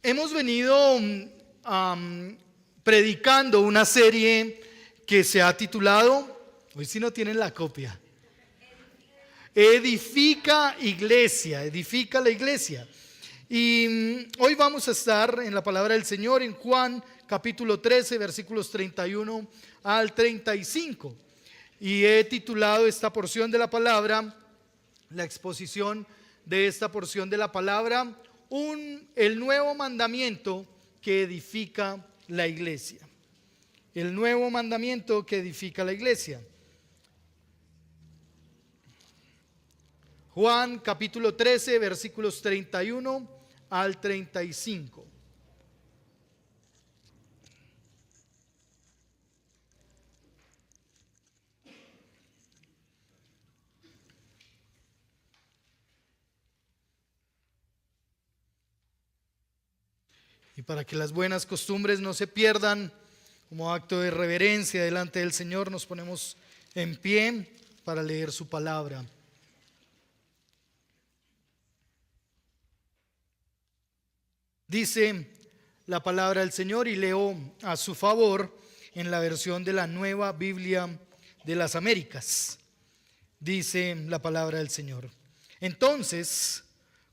Hemos venido predicando una serie que se ha titulado, hoy si no tienen la copia, Edifica Iglesia, edifica la iglesia. Y hoy vamos a estar en la palabra del Señor en Juan capítulo 13, versículos 31 al 35. Y he titulado esta porción de la palabra, la exposición de esta porción de la palabra, el nuevo mandamiento que edifica la iglesia. El nuevo mandamiento que edifica la iglesia. Juan capítulo 13, versículos 31 al 35. Y para que las buenas costumbres no se pierdan, como acto de reverencia delante del Señor, nos ponemos en pie para leer su palabra. Dice la palabra del Señor, y leo a su favor en la versión de la Nueva Biblia de las Américas. Dice la palabra del Señor: entonces,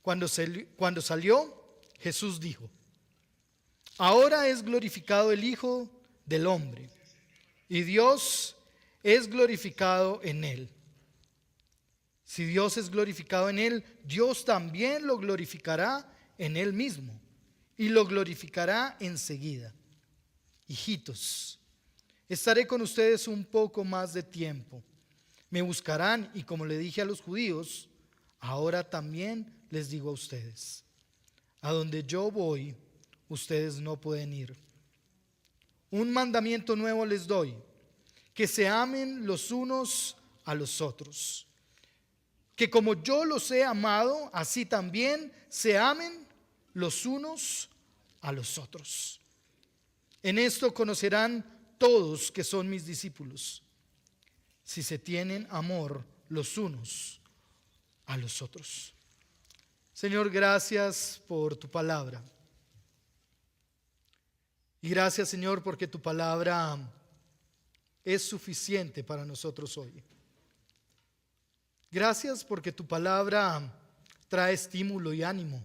cuando salió, Jesús dijo: ahora es glorificado el Hijo del Hombre, y Dios es glorificado en él. Si Dios es glorificado en él, Dios también lo glorificará en él mismo, y lo glorificará enseguida. Hijitos, estaré con ustedes un poco más de tiempo. Me buscarán, y como le dije a los judíos, ahora también les digo a ustedes: a donde yo voy, ustedes no pueden ir. Un mandamiento nuevo les doy: que se amen los unos a los otros. Que como yo los he amado, así también se amen los unos a los otros. En esto conocerán todos que son mis discípulos, si se tienen amor los unos a los otros. Señor, gracias por tu palabra. Y gracias, Señor, porque tu palabra es suficiente para nosotros hoy. Gracias porque tu palabra trae estímulo y ánimo.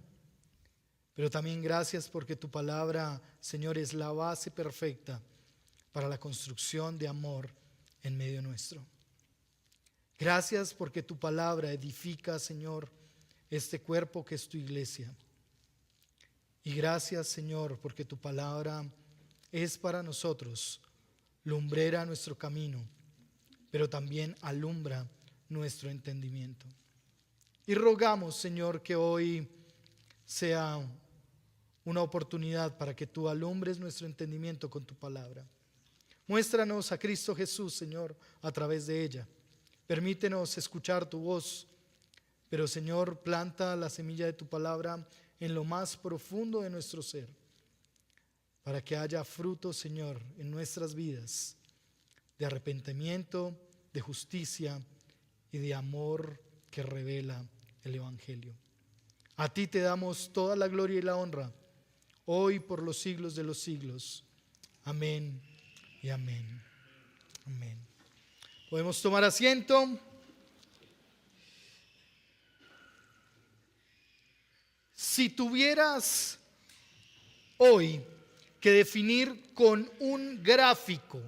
Pero también gracias porque tu palabra, Señor, es la base perfecta para la construcción de amor en medio nuestro. Gracias porque tu palabra edifica, Señor, este cuerpo que es tu iglesia. Y gracias, Señor, porque tu palabra es para nosotros lumbrera a nuestro camino, pero también alumbra nuestro entendimiento. Y rogamos, Señor, que hoy sea una oportunidad para que tú alumbres nuestro entendimiento con tu palabra. Muéstranos a Cristo Jesús, Señor, a través de ella. Permítenos escuchar tu voz, pero, Señor, planta la semilla de tu palabra en lo más profundo de nuestro ser, para que haya fruto, Señor, en nuestras vidas, de arrepentimiento, de justicia y de amor que revela el Evangelio. A ti te damos toda la gloria y la honra, hoy por los siglos de los siglos. Amén y amén. Amén. Podemos tomar asiento. Si tuvieras hoy que definir con un gráfico,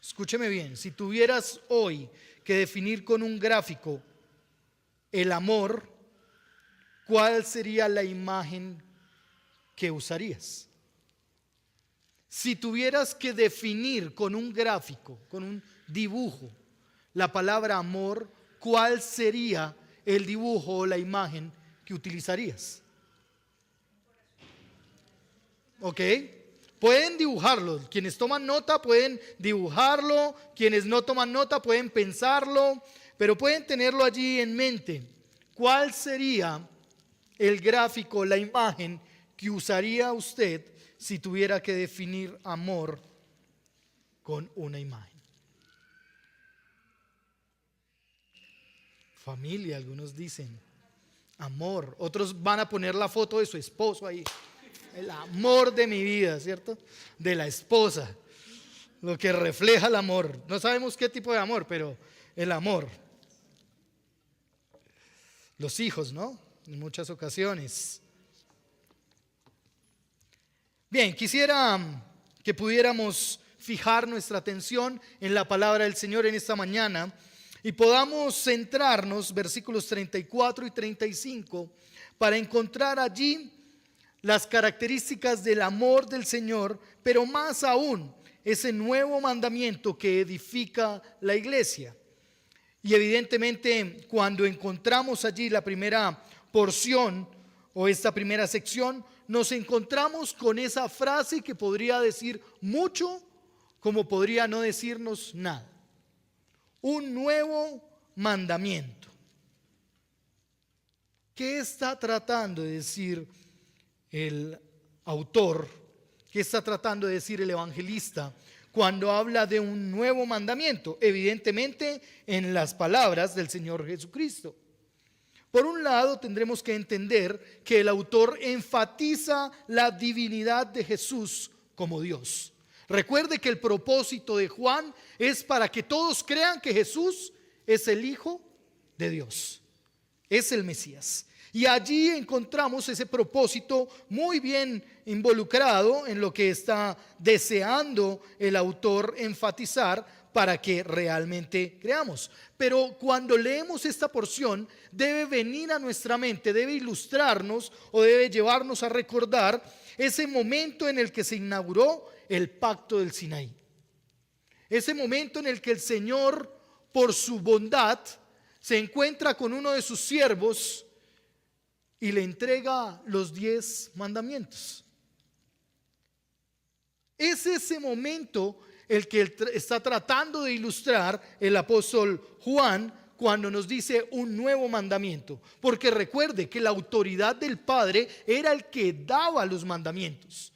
escúcheme bien, si tuvieras hoy que definir con un gráfico el amor, ¿cuál sería la imagen que usarías? Si tuvieras que definir con un gráfico, con un dibujo, la palabra amor, ¿cuál sería el dibujo o la imagen que utilizarías? ¿Ok? Pueden dibujarlo. Quienes toman nota pueden dibujarlo. Quienes no toman nota pueden pensarlo. Pero pueden tenerlo allí en mente. ¿Cuál sería el gráfico, la imagen que usaría usted si tuviera que definir amor con una imagen? Familia, algunos dicen. Amor. Otros van a poner la foto de su esposo ahí. El amor de mi vida, ¿cierto? De la esposa, lo que refleja el amor. No sabemos qué tipo de amor, pero el amor. Los hijos, ¿no? En muchas ocasiones. Bien, quisiera que pudiéramos fijar nuestra atención en la palabra del Señor en esta mañana y podamos centrarnos, versículos 34 y 35, para encontrar allí las características del amor del Señor, pero más aún ese nuevo mandamiento que edifica la iglesia. Y evidentemente cuando encontramos allí la primera porción o esta primera sección, nos encontramos con esa frase que podría decir mucho, como podría no decirnos nada. Un nuevo mandamiento. ¿Qué está tratando de decir el autor? ¿Qué está tratando de decir el evangelista cuando habla de un nuevo mandamiento? Evidentemente en las palabras del Señor Jesucristo. Por un lado, tendremos que entender que el autor enfatiza la divinidad de Jesús como Dios. Recuerde que el propósito de Juan es para que todos crean que Jesús es el Hijo de Dios, es el Mesías. Y allí encontramos ese propósito muy bien involucrado en lo que está deseando el autor enfatizar para que realmente creamos. Pero cuando leemos esta porción, debe venir a nuestra mente, debe ilustrarnos o debe llevarnos a recordar ese momento en el que se inauguró el pacto del Sinaí. Ese momento en el que el Señor, por su bondad, se encuentra con uno de sus siervos y le entrega los 10 mandamientos. Es ese momento el que está tratando de ilustrar el apóstol Juan cuando nos dice un nuevo mandamiento. Porque recuerde que la autoridad del Padre era el que daba los mandamientos.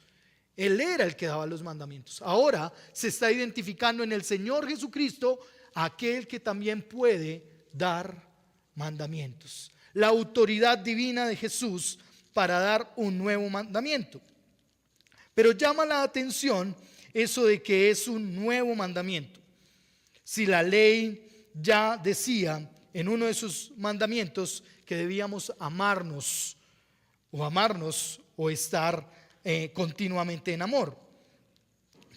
Él era el que daba los mandamientos. Ahora se está identificando en el Señor Jesucristo aquel que también puede dar mandamientos. La autoridad divina de Jesús para dar un nuevo mandamiento. Pero llama la atención eso de que es un nuevo mandamiento. Si la ley ya decía en uno de sus mandamientos que debíamos amarnos o estar continuamente en amor.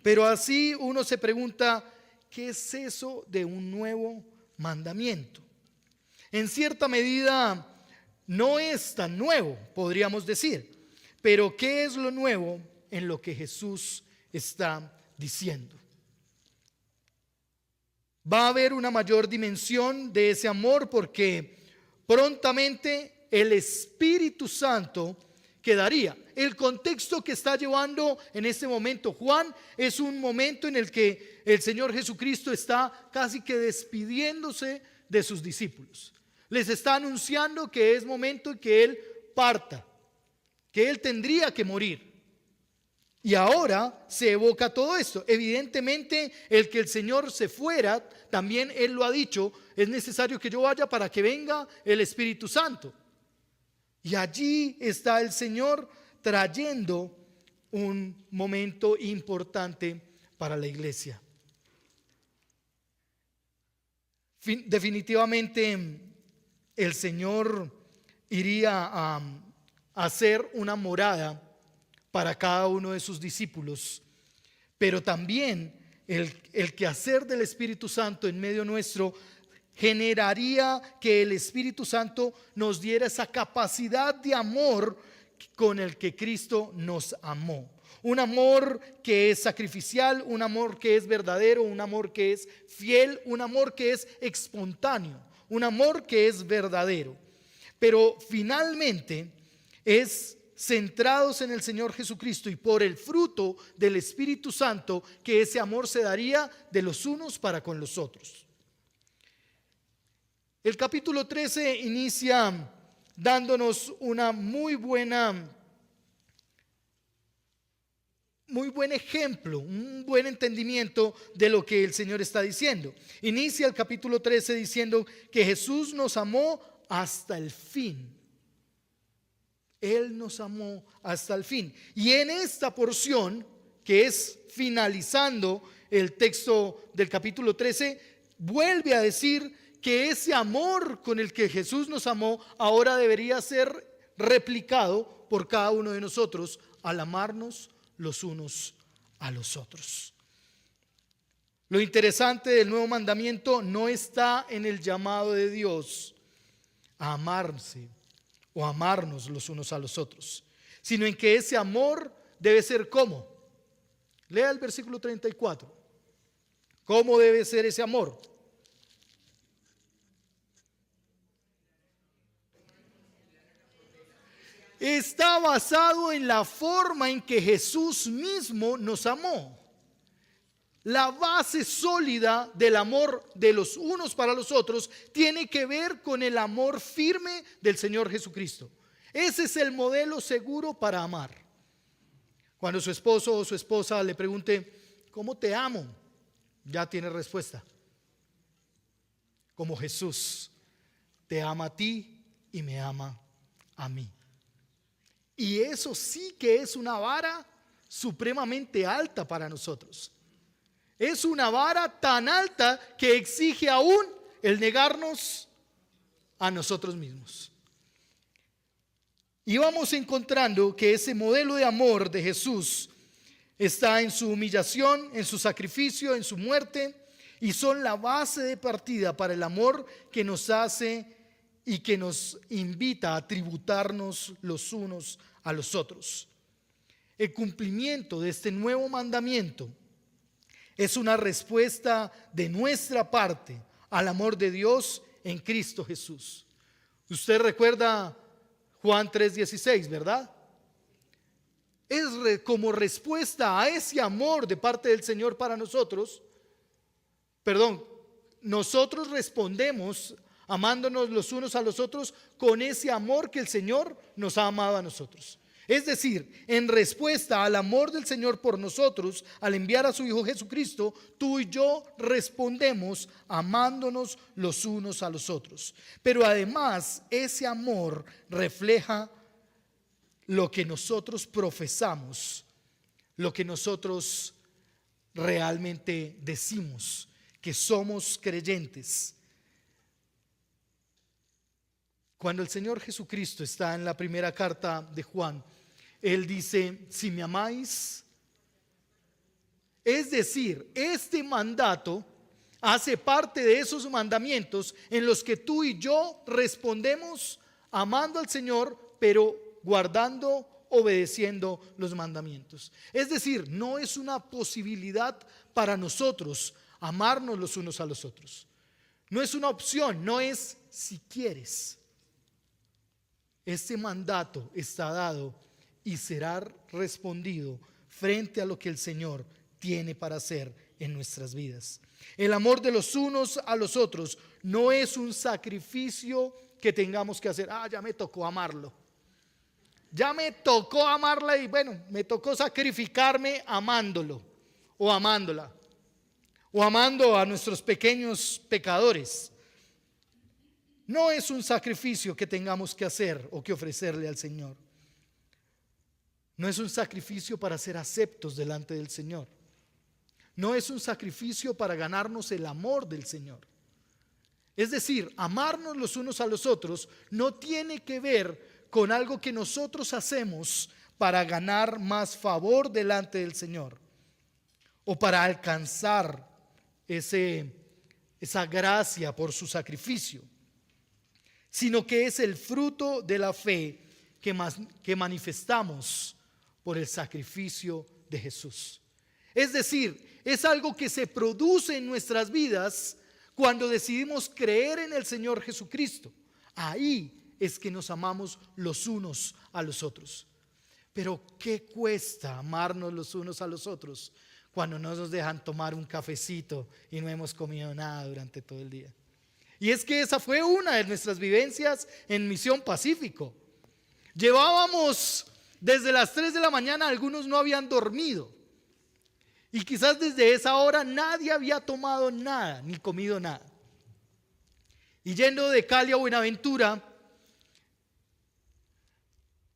Pero así uno se pregunta, ¿qué es eso de un nuevo mandamiento? En cierta medida no es tan nuevo, podríamos decir. Pero ¿qué es lo nuevo en lo que Jesús está diciendo? Va a haber una mayor dimensión de ese amor porque prontamente el Espíritu Santo quedaría. El contexto que está llevando en este momento Juan es un momento en el que el Señor Jesucristo está casi que despidiéndose de sus discípulos. Les está anunciando que es momento en que Él parta, que Él tendría que morir. Y ahora se evoca todo esto. Evidentemente, el que el Señor se fuera, también Él lo ha dicho, es necesario que yo vaya para que venga el Espíritu Santo. Y allí está el Señor trayendo un momento importante para la iglesia. Definitivamente el Señor iría a hacer una morada para cada uno de sus discípulos, pero también el quehacer del Espíritu Santo en medio nuestro generaría que el Espíritu Santo nos diera esa capacidad de amor con el que Cristo nos amó. Un amor que es sacrificial, un amor que es verdadero, un amor que es fiel, un amor que es espontáneo, un amor que es verdadero. Pero finalmente es centrados en el Señor Jesucristo y por el fruto del Espíritu Santo que ese amor se daría de los unos para con los otros. El capítulo 13 inicia dándonos una muy buen ejemplo, un buen entendimiento de lo que el Señor está diciendo. Inicia el capítulo 13 diciendo que Jesús nos amó hasta el fin. Él nos amó hasta el fin. Y en esta porción, que es finalizando el texto del capítulo 13, vuelve a decir que ese amor con el que Jesús nos amó ahora debería ser replicado por cada uno de nosotros al amarnos los unos a los otros. Lo interesante del nuevo mandamiento no está en el llamado de Dios a amarse o amarnos los unos a los otros, sino en que ese amor debe ser ¿cómo? Lea el versículo 34. ¿Cómo debe ser ese amor? Está basado en la forma en que Jesús mismo nos amó. La base sólida del amor de los unos para los otros tiene que ver con el amor firme del Señor Jesucristo. Ese es el modelo seguro para amar. Cuando su esposo o su esposa le pregunte, ¿cómo te amo? Ya tiene respuesta. Como Jesús te ama a ti y me ama a mí. Y eso sí que es una vara supremamente alta para nosotros. Es una vara tan alta que exige aún el negarnos a nosotros mismos. Y vamos encontrando que ese modelo de amor de Jesús está en su humillación, en su sacrificio, en su muerte, y son la base de partida para el amor que nos hace y que nos invita a tributarnos los unos a los otros. El cumplimiento de este nuevo mandamiento es una respuesta de nuestra parte al amor de Dios en Cristo Jesús. Usted recuerda Juan 3:16, ¿verdad? Es como respuesta a ese amor de parte del Señor para nosotros. Nosotros respondemos amándonos los unos a los otros con ese amor que el Señor nos ha amado a nosotros. Es decir, en respuesta al amor del Señor por nosotros, al enviar a su Hijo Jesucristo, tú y yo respondemos amándonos los unos a los otros. Pero además, ese amor refleja lo que nosotros profesamos, lo que nosotros realmente decimos, que somos creyentes. Cuando el Señor Jesucristo está en la primera carta de Juan, Él dice, si me amáis, es decir, este mandato hace parte de esos mandamientos en los que tú y yo respondemos amando al Señor, pero guardando, obedeciendo los mandamientos. Es decir, no es una posibilidad para nosotros amarnos los unos a los otros. No es una opción, no es si quieres. Este mandato está dado y será respondido frente a lo que el Señor tiene para hacer en nuestras vidas. El amor de los unos a los otros no es un sacrificio que tengamos que hacer. Ya me tocó amarlo. Ya me tocó amarla y bueno, me tocó sacrificarme amándolo o amándola o amando a nuestros pequeños pecadores. No es un sacrificio que tengamos que hacer o que ofrecerle al Señor. No es un sacrificio para ser aceptos delante del Señor. No es un sacrificio para ganarnos el amor del Señor. Es decir, amarnos los unos a los otros no tiene que ver con algo que nosotros hacemos para ganar más favor delante del Señor o para alcanzar esa gracia por su sacrificio, sino que es el fruto de la fe que manifestamos por el sacrificio de Jesús. Es decir, es algo que se produce en nuestras vidas cuando decidimos creer en el Señor Jesucristo. Ahí es que nos amamos los unos a los otros. Pero ¿qué cuesta amarnos los unos a los otros cuando no nos dejan tomar un cafecito y no hemos comido nada durante todo el día? Y es que esa fue una de nuestras vivencias en Misión Pacífico. Llevábamos desde las 3 de la mañana, algunos no habían dormido. Y quizás desde esa hora nadie había tomado nada, ni comido nada. Y yendo de Cali a Buenaventura,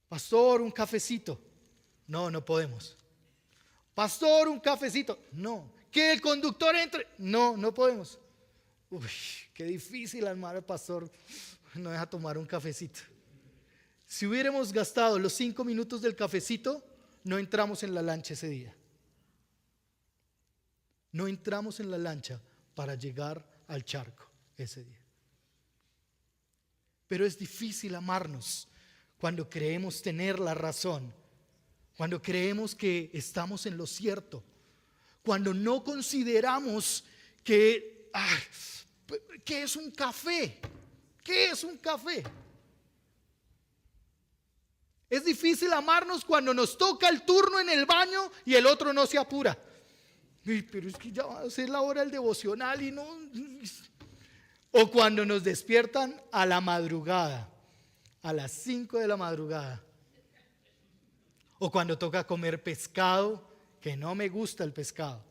Pastor, un cafecito. No, no podemos. Pastor, un cafecito. No. Que el conductor entre. No, no podemos. Uy, qué difícil, hermano. El pastor no deja tomar un cafecito. Si hubiéramos gastado los 5 minutos del cafecito, no entramos en la lancha ese día. No entramos en la lancha para llegar al charco ese día. Pero es difícil amarnos cuando creemos tener la razón, cuando creemos que estamos en lo cierto, cuando no consideramos que, ¿qué es un café? ¿Qué es un café? Es difícil amarnos cuando nos toca el turno en el baño y el otro no se apura. Pero es que ya va a ser la hora del devocional y no. O cuando nos despiertan a la madrugada, a las 5 de la madrugada. O cuando toca comer pescado, que no me gusta el pescado.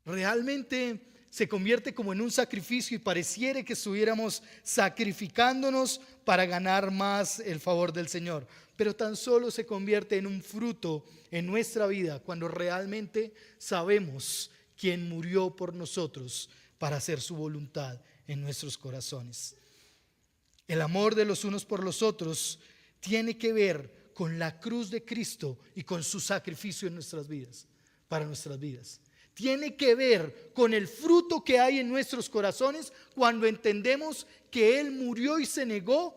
Realmente se convierte como en un sacrificio y pareciera que estuviéramos sacrificándonos para ganar más el favor del Señor. Pero tan solo se convierte en un fruto en nuestra vida cuando realmente sabemos quién murió por nosotros para hacer su voluntad en nuestros corazones. El amor de los unos por los otros tiene que ver con la cruz de Cristo y con su sacrificio en nuestras vidas, para nuestras vidas. Tiene que ver con el fruto que hay en nuestros corazones cuando entendemos que Él murió y se negó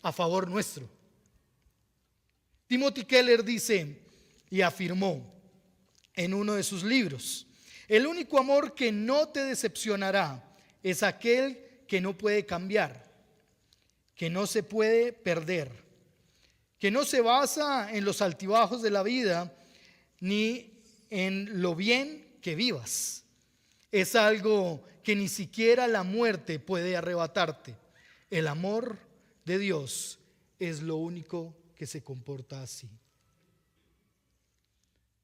a favor nuestro. Timothy Keller dice y afirmó en uno de sus libros: el único amor que no te decepcionará es aquel que no puede cambiar, que no se puede perder, que no se basa en los altibajos de la vida ni en lo bien que vivas. Es algo que ni siquiera la muerte puede arrebatarte. El amor de Dios es lo único que se comporta así.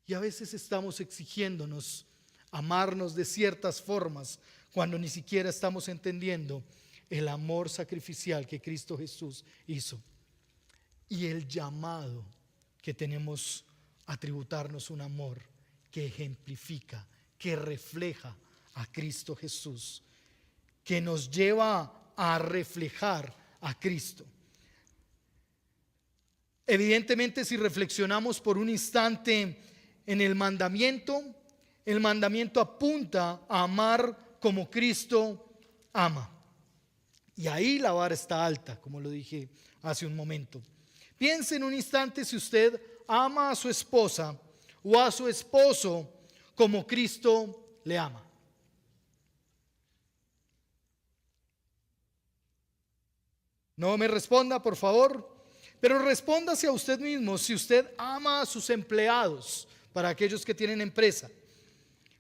Y a veces estamos exigiéndonos amarnos de ciertas formas cuando ni siquiera estamos entendiendo el amor sacrificial que Cristo Jesús hizo y el llamado que tenemos a tributarnos un amor que ejemplifica, que refleja a Cristo Jesús, que nos lleva a reflejar a Cristo. Evidentemente, si reflexionamos por un instante en el mandamiento apunta a amar como Cristo ama. Y ahí la vara está alta, como lo dije hace un momento. Piense en un instante si usted ama a su esposa o a su esposo como Cristo le ama. No me responda, por favor, pero respóndase a usted mismo si usted ama a sus empleados, para aquellos que tienen empresa,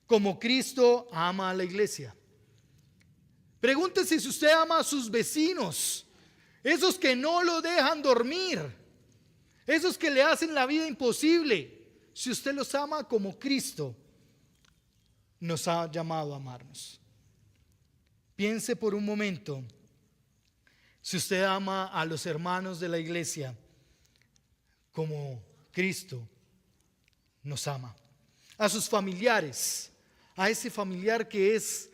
como Cristo ama a la iglesia. Pregúntese si usted ama a sus vecinos, esos que no lo dejan dormir, esos que le hacen la vida imposible, si usted los ama como Cristo nos ha llamado a amarnos. Piense por un momento si usted ama a los hermanos de la iglesia como Cristo nos ama. A sus familiares, a ese familiar que es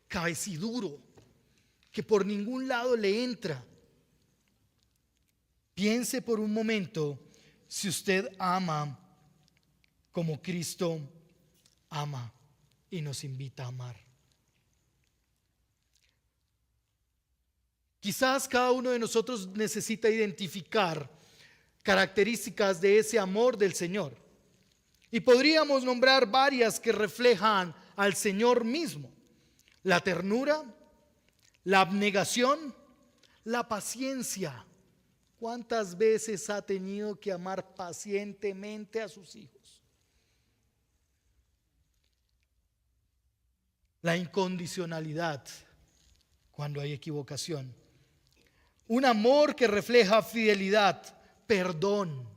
cabeciduro, que por ningún lado le entra. Piense por un momento si usted ama como Cristo ama y nos invita a amar. Quizás cada uno de nosotros necesita identificar características de ese amor del Señor. Y podríamos nombrar varias que reflejan al Señor mismo: la ternura, la abnegación, la paciencia. ¿Cuántas veces ha tenido que amar pacientemente a sus hijos? La incondicionalidad cuando hay equivocación. Un amor que refleja fidelidad, perdón.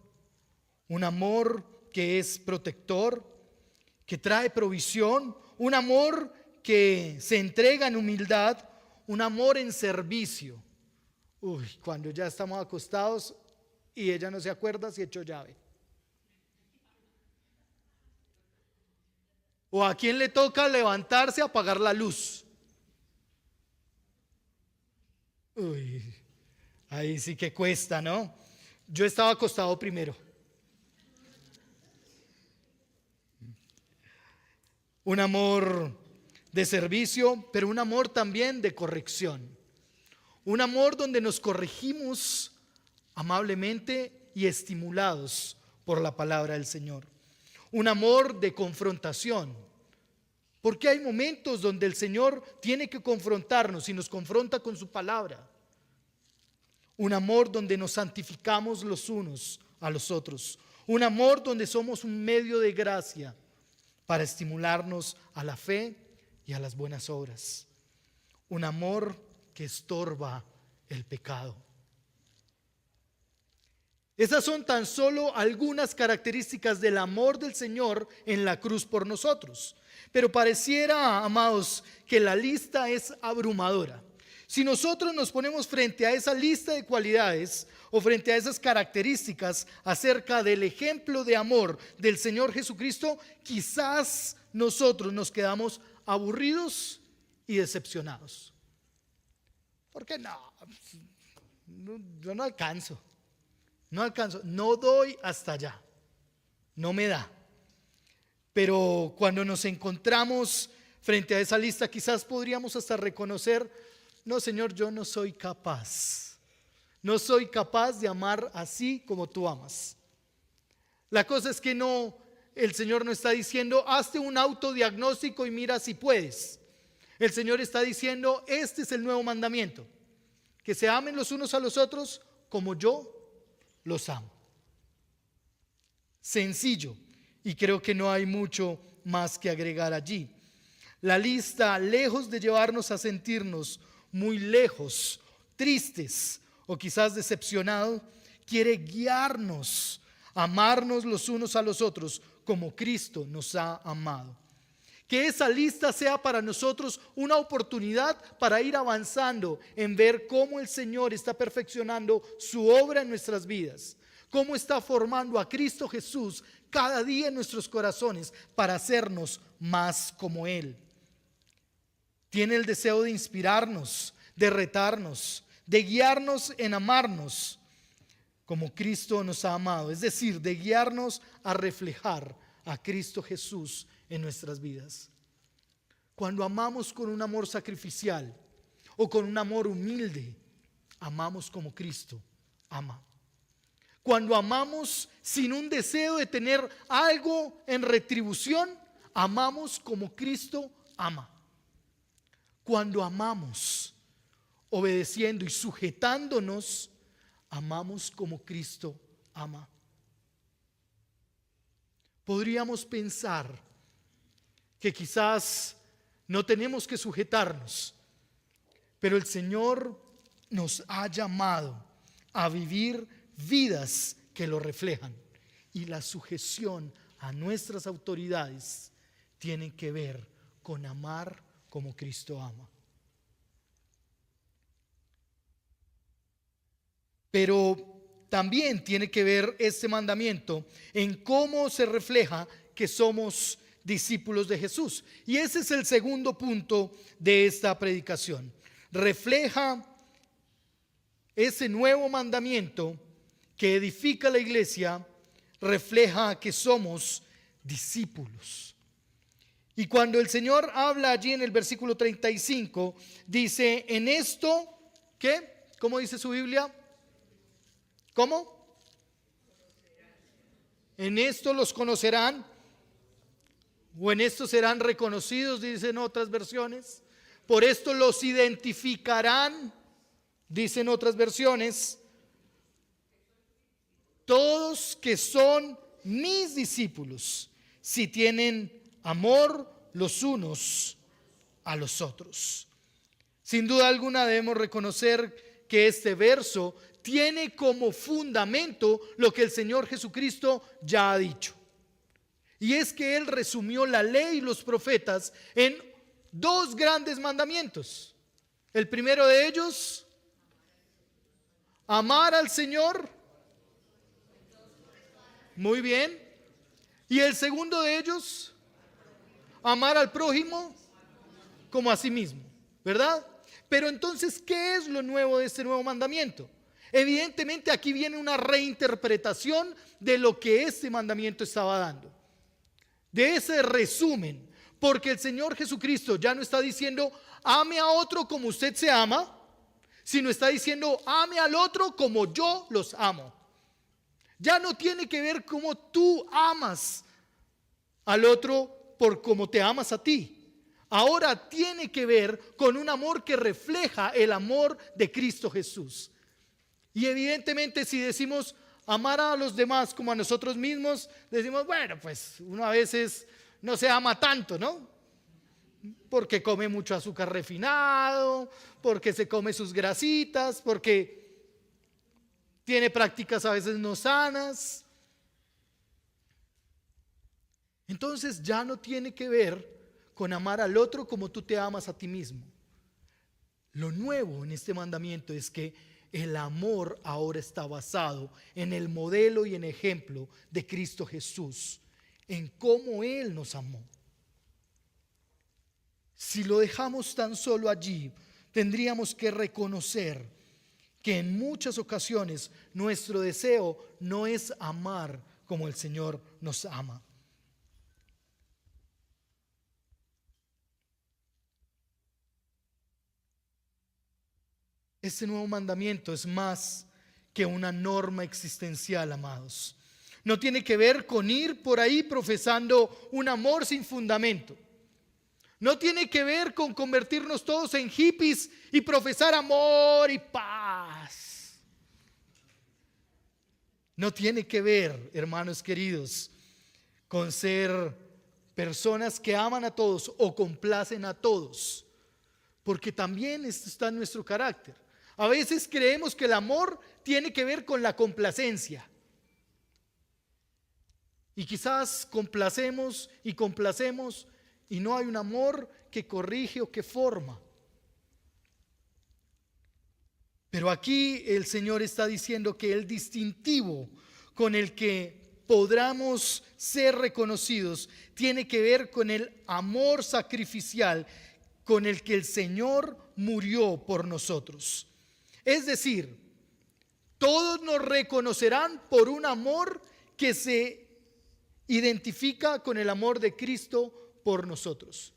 Un amor que es protector, que trae provisión. Un amor que se entrega en humildad. Un amor en servicio. Uy, cuando ya estamos acostados y ella no se acuerda si echó llave. O a quién le toca levantarse a apagar la luz. Uy, ahí sí que cuesta, ¿no? Yo estaba acostado primero. Un amor de servicio, pero un amor también de corrección. Un amor donde nos corregimos amablemente y estimulados por la palabra del Señor. Un amor de confrontación. Porque hay momentos donde el Señor tiene que confrontarnos y nos confronta con su palabra. Un amor donde nos santificamos los unos a los otros. Un amor donde somos un medio de gracia para estimularnos a la fe y a las buenas obras. Un amor que estorba el pecado. Esas son tan solo algunas características del amor del Señor en la cruz por nosotros. Pero pareciera, amados, que la lista es abrumadora. Si nosotros nos ponemos frente a esa lista de cualidades o frente a esas características acerca del ejemplo de amor del Señor Jesucristo, quizás nosotros nos quedamos aburridos y decepcionados. Porque yo no alcanzo, no doy hasta allá, no me da. Pero cuando nos encontramos frente a esa lista, quizás podríamos hasta reconocer: no, Señor, yo no soy capaz. No soy capaz de amar así como tú amas. La cosa es que el Señor no está diciendo: hazte un autodiagnóstico y mira si puedes. El Señor está diciendo: este es el nuevo mandamiento, que se amen los unos a los otros como yo los amo. Sencillo, y creo que no hay mucho más que agregar allí. La lista, lejos de llevarnos a sentirnos muy lejos, tristes o quizás decepcionados, quiere guiarnos a amarnos los unos a los otros como Cristo nos ha amado. Que esa lista sea para nosotros una oportunidad para ir avanzando en ver cómo el Señor está perfeccionando su obra en nuestras vidas, cómo está formando a Cristo Jesús cada día en nuestros corazones para hacernos más como Él. Tiene el deseo de inspirarnos, de retarnos, de guiarnos en amarnos como Cristo nos ha amado, es decir, de guiarnos a reflejar a Cristo Jesús en nuestras vidas. Cuando amamos con un amor sacrificial o con un amor humilde, amamos como Cristo ama. Cuando amamos sin un deseo de tener algo en retribución, amamos como Cristo ama. Cuando amamos obedeciendo y sujetándonos, amamos como Cristo ama. Podríamos pensar que quizás no tenemos que sujetarnos, pero el Señor nos ha llamado a vivir vidas que lo reflejan, y la sujeción a nuestras autoridades tiene que ver con amar como Cristo ama. Pero también tiene que ver este mandamiento en cómo se refleja que somos discípulos de Jesús. Y ese es el segundo punto de esta predicación. Refleja ese nuevo mandamiento que edifica la iglesia, refleja que somos discípulos. Y cuando el Señor habla allí en el versículo 35, dice: en esto, ¿qué? ¿Cómo dice su Biblia? ¿Cómo? En esto los conocerán, o en esto serán reconocidos, dicen otras versiones. Por esto los identificarán, dicen otras versiones, todos que son mis discípulos, si tienen amor los unos a los otros. Sin duda alguna debemos reconocer que este verso tiene como fundamento lo que el Señor Jesucristo ya ha dicho. Y es que Él resumió la ley y los profetas en dos grandes mandamientos. El primero de ellos, Amar al Señor. Muy bien. Y el segundo de ellos, amar al prójimo como a sí mismo, ¿verdad? Pero entonces, ¿qué es lo nuevo de este nuevo mandamiento? Evidentemente aquí viene una reinterpretación de lo que este mandamiento estaba dando, de ese resumen, porque el Señor Jesucristo ya no está diciendo ame a otro como usted se ama, sino está diciendo ame al otro como yo los amo. Ya no tiene que ver cómo tú amas al otro por cómo te amas a ti. Ahora tiene que ver con un amor que refleja el amor de Cristo Jesús. Y evidentemente si decimos amar a los demás como a nosotros mismos, decimos, bueno, pues uno a veces no se ama tanto, ¿no? Porque come mucho azúcar refinado, porque se come sus grasitas, porque tiene prácticas a veces no sanas. Entonces ya no tiene que ver con amar al otro como tú te amas a ti mismo. Lo nuevo en este mandamiento es que el amor ahora está basado en el modelo y en ejemplo de Cristo Jesús, en cómo Él nos amó. Si lo dejamos tan solo allí, tendríamos que reconocer que en muchas ocasiones nuestro deseo no es amar como el Señor nos ama. Este nuevo mandamiento es más que una norma existencial, amados. No tiene que ver con ir por ahí profesando un amor sin fundamento. No tiene que ver con convertirnos todos en hippies y profesar amor y paz. No tiene que ver, hermanos queridos, con ser personas que aman a todos o complacen a todos, porque también esto está en nuestro carácter. A veces creemos que el amor tiene que ver con la complacencia. Y quizás complacemos y no hay un amor que corrige o que forma. Pero aquí el Señor está diciendo que el distintivo con el que podamos ser reconocidos tiene que ver con el amor sacrificial con el que el Señor murió por nosotros. Es decir, todos nos reconocerán por un amor que se identifica con el amor de Cristo por nosotros.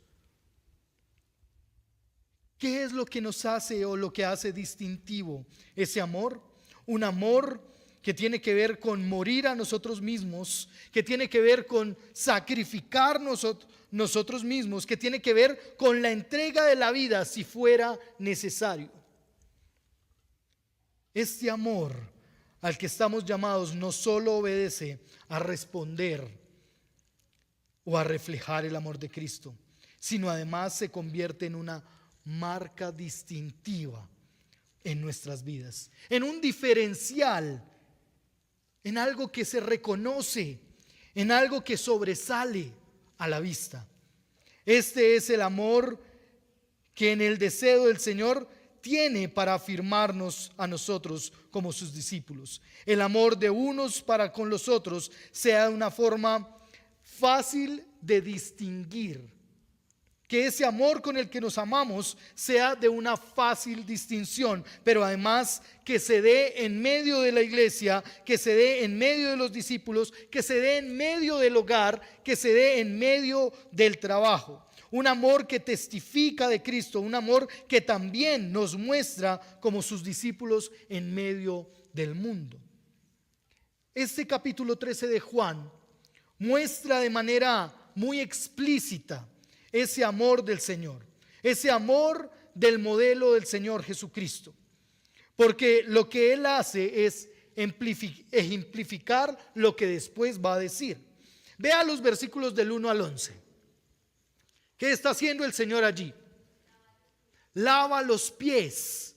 ¿Qué es lo que nos hace o lo que hace distintivo ese amor? Un amor que tiene que ver con morir a nosotros mismos, que tiene que ver con sacrificarnos nosotros mismos, que tiene que ver con la entrega de la vida si fuera necesario. Este amor al que estamos llamados no solo obedece a responder o a reflejar el amor de Cristo, sino además se convierte en una marca distintiva en nuestras vidas, en un diferencial, en algo que se reconoce, en algo que sobresale a la vista. Este es el amor que en el deseo del Señor tiene para afirmarnos a nosotros como sus discípulos. El amor de unos para con los otros sea de una forma fácil de distinguir. Que ese amor con el que nos amamos sea de una fácil distinción, pero además que se dé en medio de la iglesia, que se dé en medio de los discípulos, que se dé en medio del hogar, que se dé en medio del trabajo. Un amor que testifica de Cristo, un amor que también nos muestra como sus discípulos en medio del mundo. Este capítulo 13 de Juan muestra de manera muy explícita ese amor del Señor, ese amor del modelo del Señor Jesucristo, porque lo que Él hace es ejemplificar lo que después va a decir. Vea los versículos del 1 al 11. ¿Qué está haciendo el Señor allí? Lava los pies.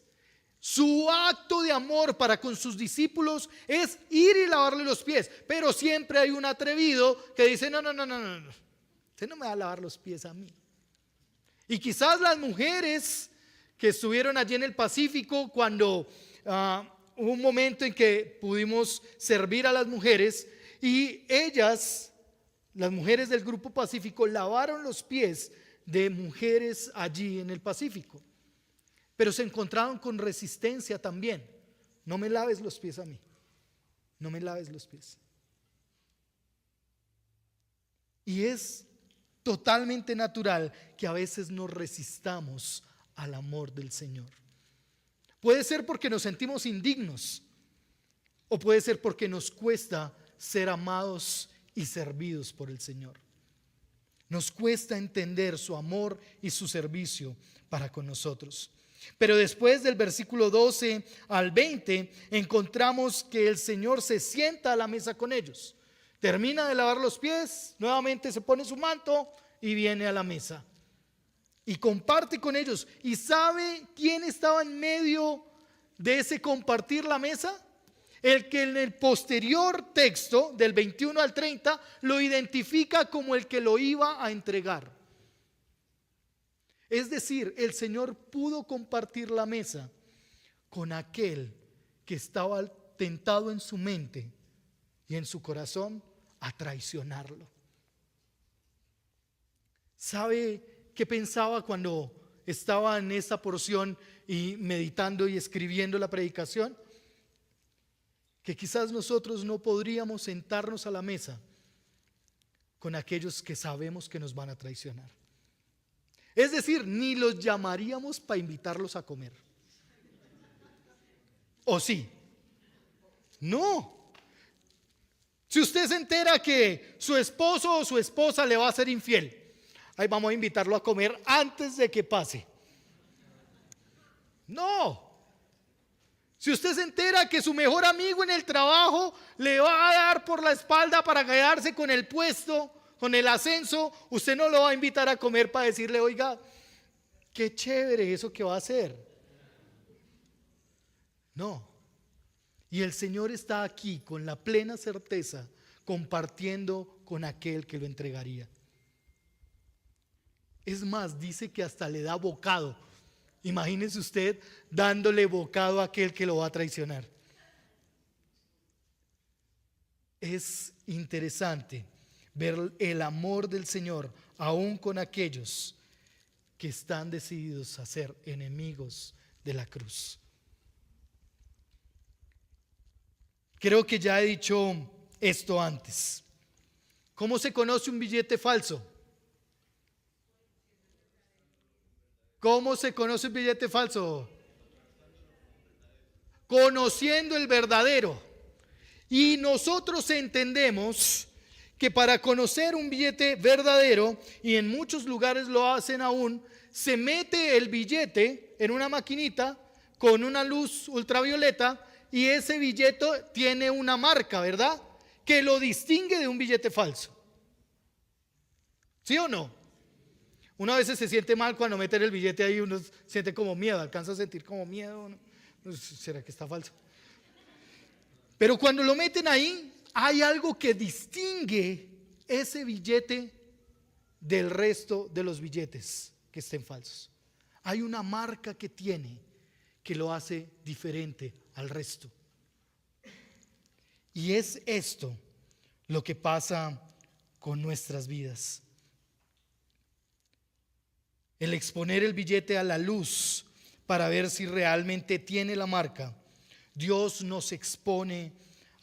Su acto de amor para con sus discípulos es ir y lavarle los pies. Pero siempre hay un atrevido que dice, no, usted no me va a lavar los pies a mí. Y quizás las mujeres que estuvieron allí en el Pacífico cuando hubo un momento en que pudimos servir a las mujeres y ellas, las mujeres del Grupo Pacífico, lavaron los pies de mujeres allí en el Pacífico, pero se encontraron con resistencia también. No me laves los pies a mí, no me laves los pies. Y es totalmente natural que a veces nos resistamos al amor del Señor. Puede ser porque nos sentimos indignos, o puede ser porque nos cuesta ser amados y servidos por el Señor. Nos cuesta entender su amor y su servicio para con nosotros. Pero después del versículo 12 al 20 encontramos que el Señor se sienta a la mesa con ellos. Termina de lavar los pies, nuevamente se pone su manto y viene a la mesa. Y comparte con ellos. ¿Y sabe quién estaba en medio de ese compartir la mesa? El que en el posterior texto, del 21 al 30, lo identifica como el que lo iba a entregar. Es decir, el Señor pudo compartir la mesa con aquel que estaba tentado en su mente y en su corazón a traicionarlo. ¿Sabe qué pensaba cuando estaba en esa porción y meditando y escribiendo la predicación? Que quizás nosotros no podríamos sentarnos a la mesa con aquellos que sabemos que nos van a traicionar. Es decir, ni los llamaríamos para invitarlos a comer. ¿O sí? No. Si usted se entera que su esposo o su esposa le va a ser infiel, ahí vamos a invitarlo a comer antes de que pase. No. Si usted se entera que su mejor amigo en el trabajo le va a dar por la espalda para quedarse con el puesto, con el ascenso, usted no lo va a invitar a comer para decirle: oiga, qué chévere eso que va a hacer. No. Y el Señor está aquí con la plena certeza, compartiendo con aquel que lo entregaría. Es más, dice que hasta le da bocado. Imagínese usted dándole bocado a aquel que lo va a traicionar. Es interesante ver el amor del Señor aún con aquellos que están decididos a ser enemigos de la cruz. Creo que ya he dicho esto antes. ¿Cómo se conoce un billete falso? ¿Cómo se conoce un billete falso? Conociendo el verdadero. Y nosotros entendemos que para conocer un billete verdadero, y en muchos lugares lo hacen aún, se mete el billete en una maquinita con una luz ultravioleta y ese billete tiene una marca, ¿verdad?, que lo distingue de un billete falso. ¿Sí o no? Uno a veces se siente mal cuando meten el billete ahí, uno siente como miedo, alcanza a sentir como miedo, ¿no? ¿Será que está falso? Pero cuando lo meten ahí, hay algo que distingue ese billete del resto de los billetes que estén falsos. Hay una marca que tiene que lo hace diferente al resto. Y es esto lo que pasa con nuestras vidas. El exponer el billete a la luz para ver si realmente tiene la marca. Dios nos expone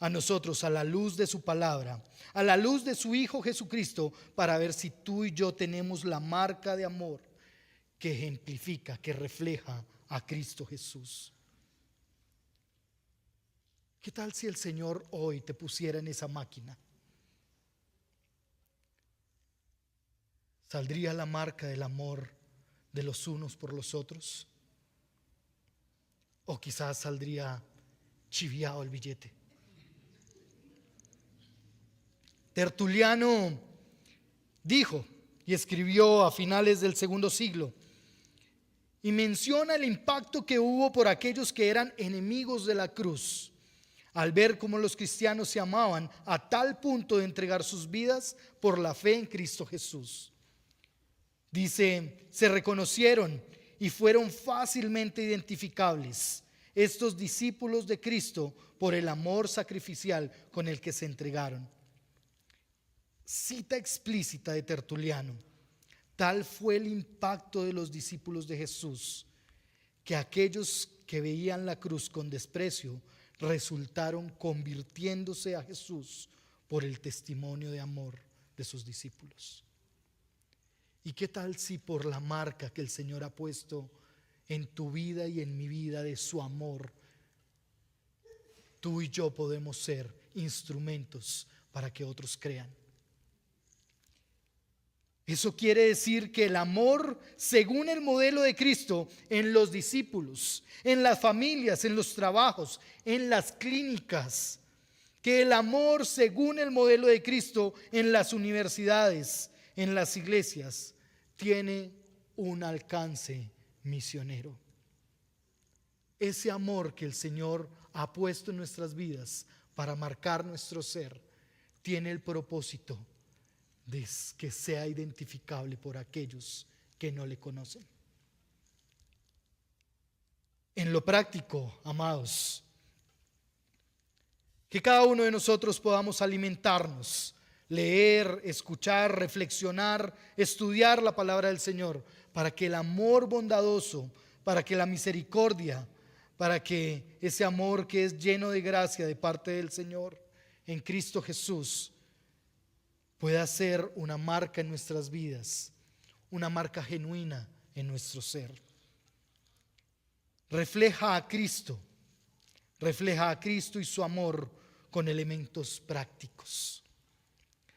a nosotros a la luz de su palabra, a la luz de su Hijo Jesucristo, para ver si tú y yo tenemos la marca de amor que ejemplifica, que refleja a Cristo Jesús. ¿Qué tal si el Señor hoy te pusiera en esa máquina? ¿Saldría la marca del amor de los unos por los otros? ¿O quizás saldría chiviado el billete? Tertuliano dijo y escribió a finales del segundo siglo y menciona el impacto que hubo por aquellos que eran enemigos de la cruz al ver cómo los cristianos se amaban a tal punto de entregar sus vidas por la fe en Cristo Jesús. Dice: se reconocieron y fueron fácilmente identificables estos discípulos de Cristo por el amor sacrificial con el que se entregaron. Cita explícita de Tertuliano: tal fue el impacto de los discípulos de Jesús, que aquellos que veían la cruz con desprecio resultaron convirtiéndose a Jesús por el testimonio de amor de sus discípulos. ¿Y qué tal si por la marca que el Señor ha puesto en tu vida y en mi vida de su amor, tú y yo podemos ser instrumentos para que otros crean? Eso quiere decir que el amor según el modelo de Cristo en los discípulos, en las familias, en los trabajos, en las clínicas, que el amor según el modelo de Cristo en las universidades, en las iglesias, tiene un alcance misionero. Ese amor que el Señor ha puesto en nuestras vidas para marcar nuestro ser tiene el propósito de que sea identificable por aquellos que no le conocen. En lo práctico, amados, que cada uno de nosotros podamos alimentarnos, leer, escuchar, reflexionar, estudiar la palabra del Señor, para que el amor bondadoso, para que la misericordia, para que ese amor que es lleno de gracia de parte del Señor en Cristo Jesús pueda ser una marca en nuestras vidas, una marca genuina en nuestro ser. Refleja a Cristo y su amor con elementos prácticos.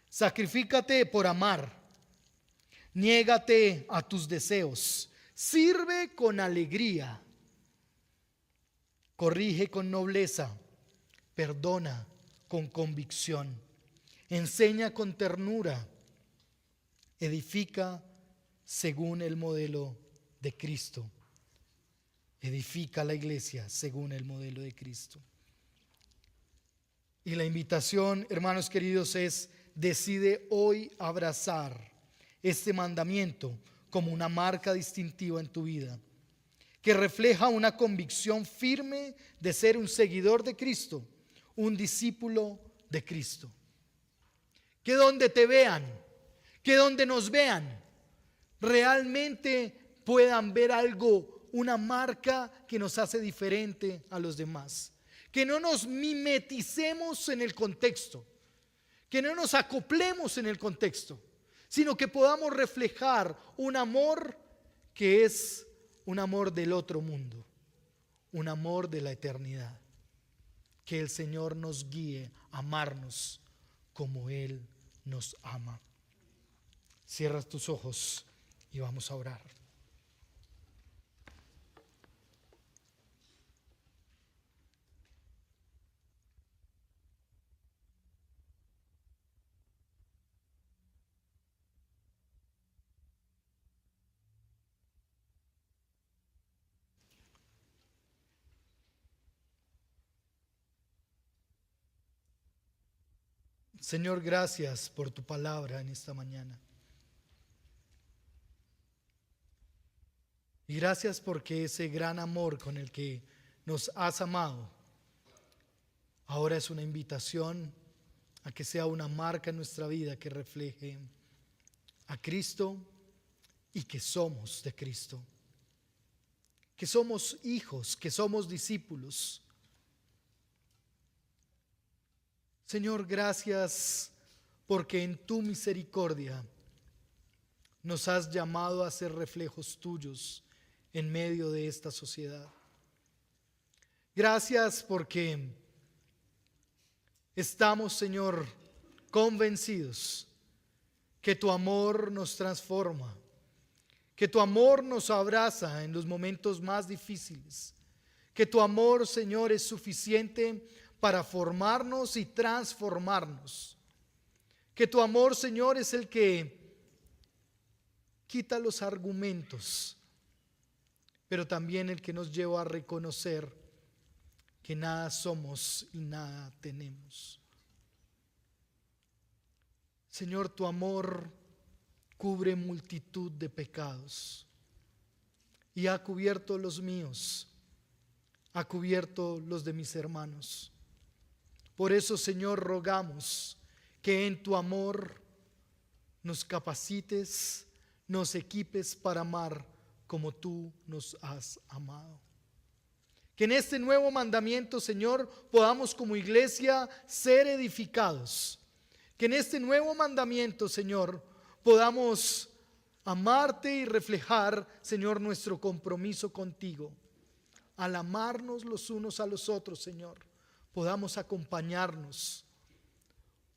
Sacrifícate por amar, niégate a tus deseos, sirve con alegría, corrige con nobleza, perdona con convicción, enseña con ternura, edifica según el modelo de Cristo. Edifica la iglesia según el modelo de Cristo. Y la invitación, hermanos queridos, es: decide hoy abrazar este mandamiento como una marca distintiva en tu vida, que refleja una convicción firme de ser un seguidor de Cristo, un discípulo de Cristo. Que donde te vean, que donde nos vean, realmente puedan ver algo, una marca que nos hace diferente a los demás. Que no nos mimeticemos en el contexto, que no nos acoplemos en el contexto, sino que podamos reflejar un amor que es un amor del otro mundo, un amor de la eternidad. Que el Señor nos guíe a amarnos como Él nos ama. Cierra tus ojos y vamos a orar. Señor, gracias por tu palabra en esta mañana. Y gracias porque ese gran amor con el que nos has amado ahora es una invitación a que sea una marca en nuestra vida que refleje a Cristo y que somos de Cristo. Que somos hijos, que somos discípulos. Señor, gracias porque en tu misericordia nos has llamado a ser reflejos tuyos en medio de esta sociedad. Gracias porque estamos, Señor, convencidos que tu amor nos transforma, que tu amor nos abraza en los momentos más difíciles, que tu amor, Señor, es suficiente para formarnos y transformarnos. Que tu amor, Señor, es el que quita los argumentos, pero también el que nos lleva a reconocer que nada somos y nada tenemos. Señor, tu amor cubre multitud de pecados y ha cubierto los míos. ha cubierto los de mis hermanos. Por eso, Señor, rogamos que en tu amor nos capacites, nos equipes para amar como tú nos has amado. Que en este nuevo mandamiento, Señor, podamos como iglesia ser edificados. Que en este nuevo mandamiento, Señor, podamos amarte y reflejar, Señor, nuestro compromiso contigo. Al amarnos los unos a los otros, Señor, podamos acompañarnos.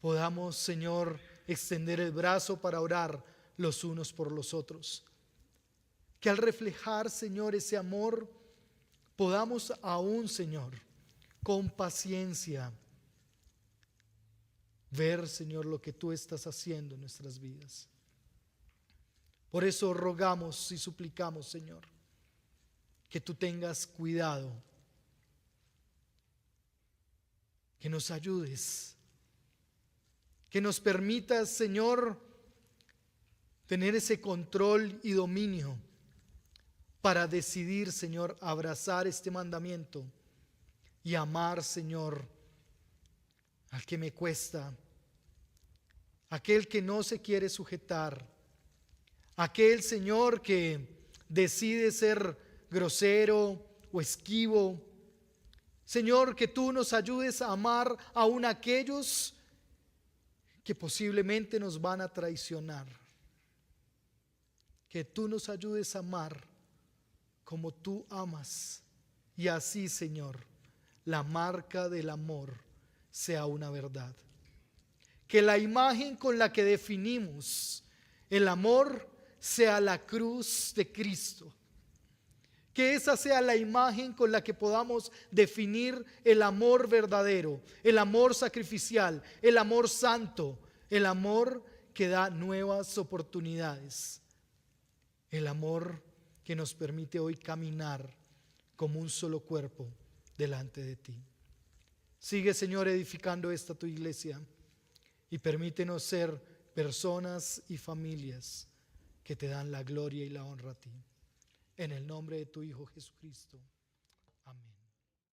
Podamos, Señor, extender el brazo para orar los unos por los otros. Que al reflejar, Señor, ese amor, podamos aún, Señor, con paciencia, ver, Señor, lo que tú estás haciendo en nuestras vidas. Por eso rogamos y suplicamos, Señor, que tú tengas cuidado, que nos ayudes, que nos permitas, Señor, tener ese control y dominio para decidir, Señor, abrazar este mandamiento y amar, Señor, al que me cuesta, aquel que no se quiere sujetar, aquel, Señor, que decide ser grosero o esquivo. Señor, que tú nos ayudes a amar aún a aquellos que posiblemente nos van a traicionar. Que tú nos ayudes a amar como tú amas. Y así, Señor, la marca del amor sea una verdad. Que la imagen con la que definimos el amor sea la cruz de Cristo. Que esa sea la imagen con la que podamos definir el amor verdadero, el amor sacrificial, el amor santo, el amor que da nuevas oportunidades, el amor que nos permite hoy caminar como un solo cuerpo delante de ti. Sigue, Señor, edificando esta tu iglesia y permítenos ser personas y familias que te dan la gloria y la honra a ti. En el nombre de tu Hijo Jesucristo. Amén.